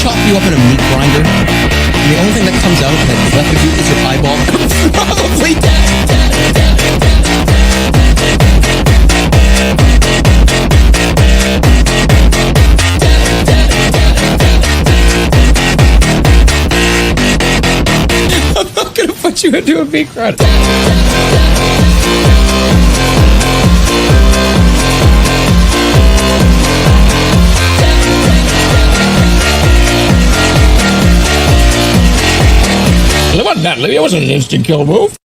chop you up in a meat grinder, and the only thing that comes out that's left of you is your eyeball, probably I'm not gonna put you into a meat grinder. It wasn't an instant kill move.